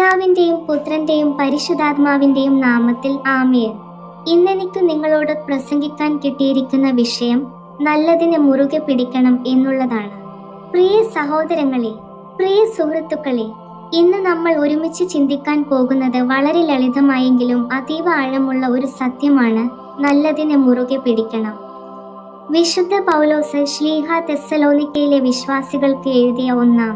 പിതാവിന്റെയും പുത്രന്റെയും പരിശുദ്ധാത്മാവിന്റെയും നാമത്തിൽ ആമേൻ. ഇന്നെനിക്ക് നിങ്ങളോട് പ്രസംഗിക്കാൻ കിട്ടിയിരിക്കുന്ന വിഷയം നല്ലതിനെ മുറുകെ പിടിക്കണം എന്നുള്ളതാണ്. പ്രിയ സഹോദരങ്ങളെ, പ്രിയ സുഹൃത്തുക്കളെ, ഇന്ന് നമ്മൾ ഒരുമിച്ച് ചിന്തിക്കാൻ പോകുന്നത് വളരെ ലളിതമായെങ്കിലും അതീവ ആഴമുള്ള ഒരു സത്യമാണ്: നല്ലതിനെ മുറുകെ പിടിക്കണം. വിശുദ്ധ പൗലോസ് ശ്ലീഹ തെസ്സലോനിക്കയിലെ വിശ്വാസികൾക്ക് എഴുതിയ 1-ാം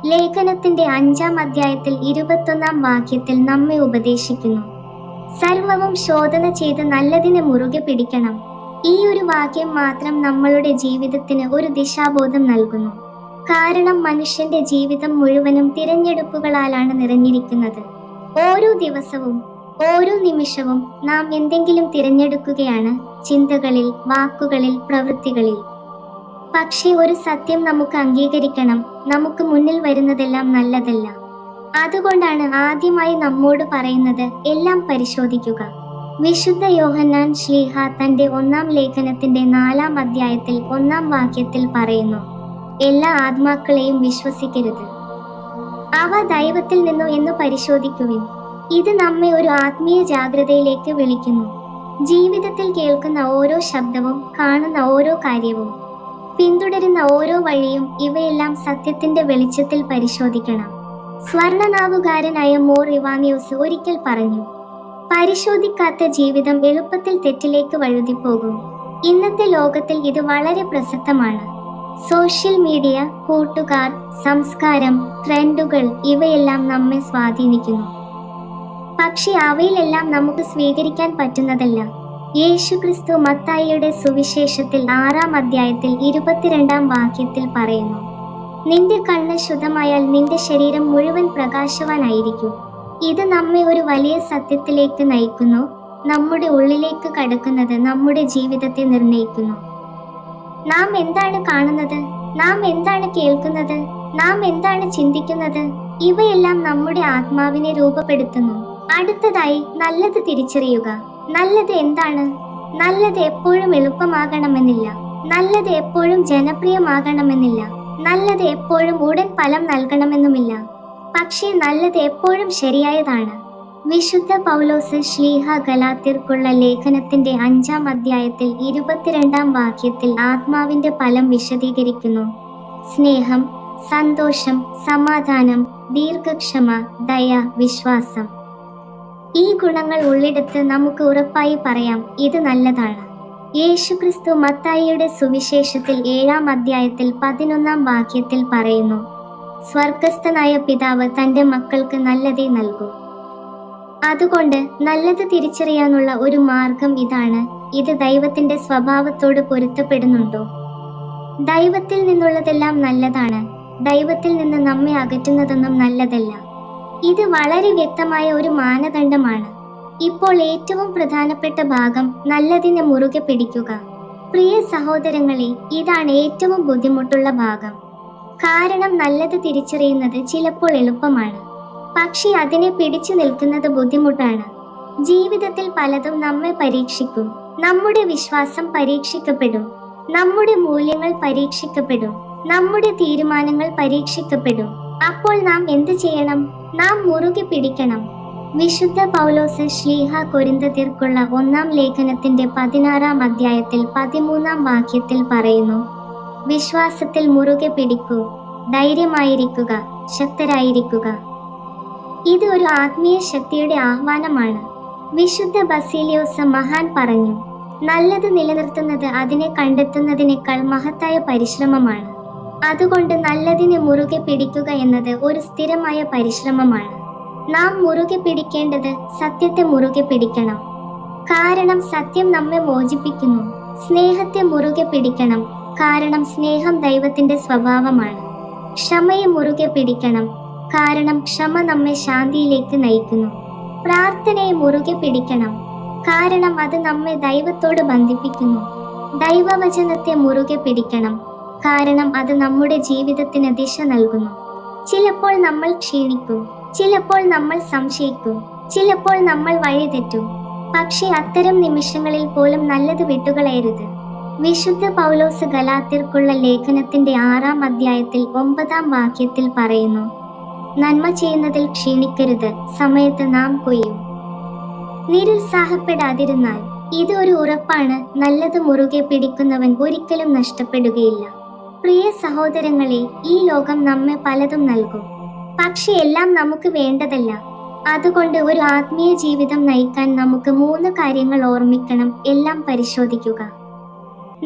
ലേഖനത്തിന്റെ 5-ാം അധ്യായത്തിൽ 21-ാം വാക്യത്തിൽ നമ്മെ ഉപദേശിക്കുന്നു: സർവവും ശോധന ചെയ്ത് നല്ലതിനെ മുറുകെ പിടിക്കണം. ഈ ഒരു വാക്യം മാത്രം നമ്മളുടെ ജീവിതത്തിന് ഒരു ദിശാബോധം നൽകുന്നു. കാരണം മനുഷ്യന്റെ ജീവിതം മുഴുവനും തിരഞ്ഞെടുപ്പുകളാലാണ് നിറഞ്ഞിരിക്കുന്നത്. ഓരോ ദിവസവും, ഓരോ നിമിഷവും നാം എന്തെങ്കിലും തിരഞ്ഞെടുക്കുകയാണ്: ചിന്തകളിൽ, വാക്കുകളിൽ, പ്രവൃത്തികളിൽ. പക്ഷേ ഒരു സത്യം നമുക്ക് അംഗീകരിക്കണം: നമുക്ക് മുന്നിൽ വരുന്നതെല്ലാം നല്ലതല്ല. അതുകൊണ്ടാണ് ആദ്യമായി നമ്മോട് പറയുന്നത് എല്ലാം പരിശോധിക്കുക. വിശുദ്ധ യോഹന്നാൻ ശ്ലീഹ തന്റെ 1-ാം ലേഖനത്തിന്റെ 4-ാം അധ്യായത്തിൽ 1-ാം വാക്യത്തിൽ പറയുന്നു: എല്ലാ ആത്മാക്കളെയും വിശ്വസിക്കരുത്, അവ ദൈവത്തിൽ നിന്നോ എന്ന് പരിശോധിക്കുവിൻ. ഇത് നമ്മെ ഒരു ആത്മീയ ജാഗ്രതയിലേക്ക് വിളിക്കുന്നു. ജീവിതത്തിൽ കേൾക്കുന്ന ഓരോ ശബ്ദവും, കാണുന്ന ഓരോ കാര്യവും, പിന്തുടരുന്ന ഓരോ വഴിയും, ഇവയെല്ലാം സത്യത്തിന്റെ വെളിച്ചത്തിൽ പരിശോധിക്കണം. സ്വർണനാവുകാരനായ മോർ ഇവാനിയോസ് ഒരിക്കൽ പറഞ്ഞു: പരിശോധിക്കാത്ത ജീവിതം എളുപ്പത്തിൽ തെറ്റിലേക്ക് വഴുതിപ്പോകും. ഇന്നത്തെ ലോകത്തിൽ ഇത് വളരെ പ്രസക്തമാണ്. സോഷ്യൽ മീഡിയ, കൂട്ടുകാർ, സംസ്കാരം, ട്രെൻഡുകൾ, ഇവയെല്ലാം നമ്മെ സ്വാധീനിക്കുന്നു. പക്ഷെ അവയിലെല്ലാം നമുക്ക് സ്വീകരിക്കാൻ പറ്റുന്നതല്ല. യേശുക്രിസ്തു മത്തായിയുടെ സുവിശേഷത്തിൽ 6-ാം അധ്യായത്തിൽ 22-ാം വാക്യത്തിൽ പറയുന്നു: നിന്റെ കണ്ണ് ശുദ്ധമായാൽ നിന്റെ ശരീരം മുഴുവൻ പ്രകാശവാനായിരിക്കും. ഇത് നമ്മെ ഒരു വലിയ സത്യത്തിലേക്ക് നയിക്കുന്നു. നമ്മുടെ ഉള്ളിലേക്ക് കടക്കുന്നത് നമ്മുടെ ജീവിതത്തെ നിർണ്ണയിക്കുന്നു. നാം എന്താണ് കാണുന്നത്? നാം എന്താണ് കേൾക്കുന്നത്? നാം എന്താണ് ചിന്തിക്കുന്നത്? ഇവയെല്ലാം നമ്മുടെ ആത്മാവിനെ രൂപപ്പെടുത്തുന്നു. അടുത്തതായി, നല്ലത് തിരിച്ചറിയുക. നല്ലത് എന്താണ്? നല്ലത് എപ്പോഴും എളുപ്പമാകണമെന്നില്ല. നല്ലത് എപ്പോഴും ജനപ്രിയമാകണമെന്നില്ല. നല്ലത് എപ്പോഴും ഉടൻ ഫലം നൽകണമെന്നുമില്ല. പക്ഷേ നല്ലത് എപ്പോഴും ശരിയായതാണ്. വിശുദ്ധ പൗലോസ് ശ്ലീഹ ഗലാത്യർക്കുള്ള ലേഖനത്തിന്റെ 5-ാം അധ്യായത്തിൽ 22-ാം വാക്യത്തിൽ ആത്മാവിന്റെ ഫലം വിശദീകരിക്കുന്നു: സ്നേഹം, സന്തോഷം, സമാധാനം, ദീർഘക്ഷമ, ദയ, വിശ്വാസം. ഈ ഗുണങ്ങൾ ഉള്ളിടത്ത് നമുക്ക് ഉറപ്പായി പറയാം: ഇത് നല്ലതാണ്. യേശുക്രിസ്തു മത്തായിയുടെ സുവിശേഷത്തിൽ 7-ാം അധ്യായത്തിൽ 11-ാം വാക്യത്തിൽ പറയുന്നു: സ്വർഗസ്ഥനായ പിതാവ് തന്റെ മക്കൾക്ക് നല്ലതേ നൽകൂ. അതുകൊണ്ട് നല്ലത് തിരിച്ചറിയാനുള്ള ഒരു മാർഗം ഇതാണ്: ഇത് ദൈവത്തിന്റെ സ്വഭാവത്തോട് പൊരുത്തപ്പെടുന്നുണ്ടോ? ദൈവത്തിൽ നിന്നുള്ളതെല്ലാം നല്ലതാണ്. ദൈവത്തിൽ നിന്ന് നമ്മെ അകറ്റുന്നതൊന്നും നല്ലതല്ല. ഇത് വളരെ വ്യക്തമായ ഒരു മാനദണ്ഡമാണ്. ഇപ്പോൾ ഏറ്റവും പ്രധാനപ്പെട്ട ഭാഗം: നല്ലതിനെ മുറുകെ പിടിക്കുക. പ്രിയ സഹോദരങ്ങളെ, ഇതാണ് ഏറ്റവും ബുദ്ധിമുട്ടുള്ള ഭാഗം. കാരണം നല്ലത് തിരിച്ചറിയുന്നത് ചിലപ്പോൾ എളുപ്പമാണ്, പക്ഷേ അതിനെ പിടിച്ചു നിൽക്കുന്നത് ബുദ്ധിമുട്ടാണ്. ജീവിതത്തിൽ പലതും നമ്മെ പരീക്ഷിക്കും. നമ്മുടെ വിശ്വാസം പരീക്ഷിക്കപ്പെടും, നമ്മുടെ മൂല്യങ്ങൾ പരീക്ഷിക്കപ്പെടും, നമ്മുടെ തീരുമാനങ്ങൾ പരീക്ഷിക്കപ്പെടും. അപ്പോൾ നാം എന്ത് ചെയ്യണം? നാം മുറുകെ പിടിക്കണം. വിശുദ്ധ പൗലോസ് ശ്ലീഹ കൊരിന്ത്യർക്കുള്ള 1-ാം ലേഖനത്തിന്റെ 16-ാം അധ്യായത്തിൽ 13-ാം വാക്യത്തിൽ പറയുന്നു: വിശ്വാസത്തിൽ മുറുകെ പിടിക്കൂ, ധൈര്യമായിരിക്കുക, ശക്തരായിരിക്കുക. ഇത് ഒരു ആത്മീയ ശക്തിയുടെ ആഹ്വാനമാണ്. വിശുദ്ധ ബസീലിയോസ് മഹാൻ പറഞ്ഞു: നല്ലത് നിലനിർത്തുന്നത് അതിനെ കണ്ടെത്തുന്നതിനേക്കാൾ മഹത്തായ പരിശ്രമമാണ്. അതുകൊണ്ട് നല്ലതിനെ മുറുകെ പിടിക്കുക എന്നത് ഒരു സ്ഥിരമായ പരിശ്രമമാണ്. നാം മുറുകെ പിടിക്കേണ്ടത് സത്യത്തെ മുറുകെ പിടിക്കണം. കാരണം സത്യം നമ്മെ മോചിപ്പിക്കുന്നു. സ്നേഹത്തെ മുറുകെ പിടിക്കണം. കാരണം സ്നേഹം ദൈവത്തിന്റെ സ്വഭാവമാണ്. ക്ഷമയെ മുറുകെ പിടിക്കണം. കാരണം ക്ഷമ നമ്മെ ശാന്തിയിലേക്ക് നയിക്കുന്നു. പ്രാർത്ഥനയെ മുറുകെ പിടിക്കണം. കാരണം അത് നമ്മെ ദൈവത്തോട് ബന്ധിപ്പിക്കുന്നു. ദൈവവചനത്തെ മുറുകെ പിടിക്കണം. കാരണം അത് നമ്മുടെ ജീവിതത്തിന് ദിശ നൽകുന്നു. ചിലപ്പോൾ നമ്മൾ ക്ഷീണിക്കും, ചിലപ്പോൾ നമ്മൾ സംശയിക്കും, ചിലപ്പോൾ നമ്മൾ വഴിതെറ്റും. പക്ഷേ അത്തരം നിമിഷങ്ങളിൽ പോലും നല്ലത് വിട്ടുകളയരുത്. വിശുദ്ധ പൗലോസ് ഗലാത്യർക്കുള്ള ലേഖനത്തിന്റെ 6-ാം അധ്യായത്തിൽ 9-ാം വാക്യത്തിൽ പറയുന്നു: നന്മ ചെയ്യുന്നതിൽ ക്ഷീണിക്കരുത്, സമയത്ത് നാം കൊയ്യും. നിരുത്സാഹപ്പെടാതിരുന്നാൽ. ഇത് ഒരു ഉറപ്പാണ്, നല്ലത് മുറുകെ പിടിക്കുന്നവൻ ഒരിക്കലും നഷ്ടപ്പെടുകയില്ല. പ്രിയ സഹോദരങ്ങളെ, ഈ ലോകം നമ്മെ പലതും നൽകും, പക്ഷെ എല്ലാം നമുക്ക് വേണ്ടതല്ല. അതുകൊണ്ട് ഒരു ആത്മീയ ജീവിതം നയിക്കാൻ നമുക്ക് 3 കാര്യങ്ങൾ ഓർമ്മിക്കണം. എല്ലാം പരിശോധിക്കുക,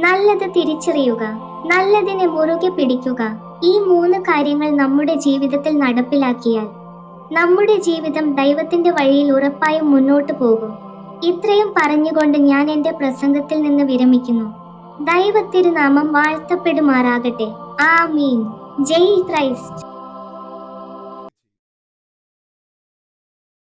നല്ലത് തിരിച്ചറിയുക, നല്ലതിനെ മുറുകെ പിടിക്കുക. ഈ 3 കാര്യങ്ങൾ നമ്മുടെ ജീവിതത്തിൽ നടപ്പിലാക്കിയാൽ നമ്മുടെ ജീവിതം ദൈവത്തിന്റെ വഴിയിൽ ഉറപ്പായും മുന്നോട്ടു പോകും. ഇത്രയും പറഞ്ഞുകൊണ്ട് ഞാൻ എൻ്റെ പ്രസംഗത്തിൽ നിന്ന് വിരമിക്കുന്നു. ദൈവത്തിരുനാമം വാഴ്ത്തപ്പെടുമാറാകട്ടെ. ആമീൻ. ജയ് ക്രൈസ്റ്റ്.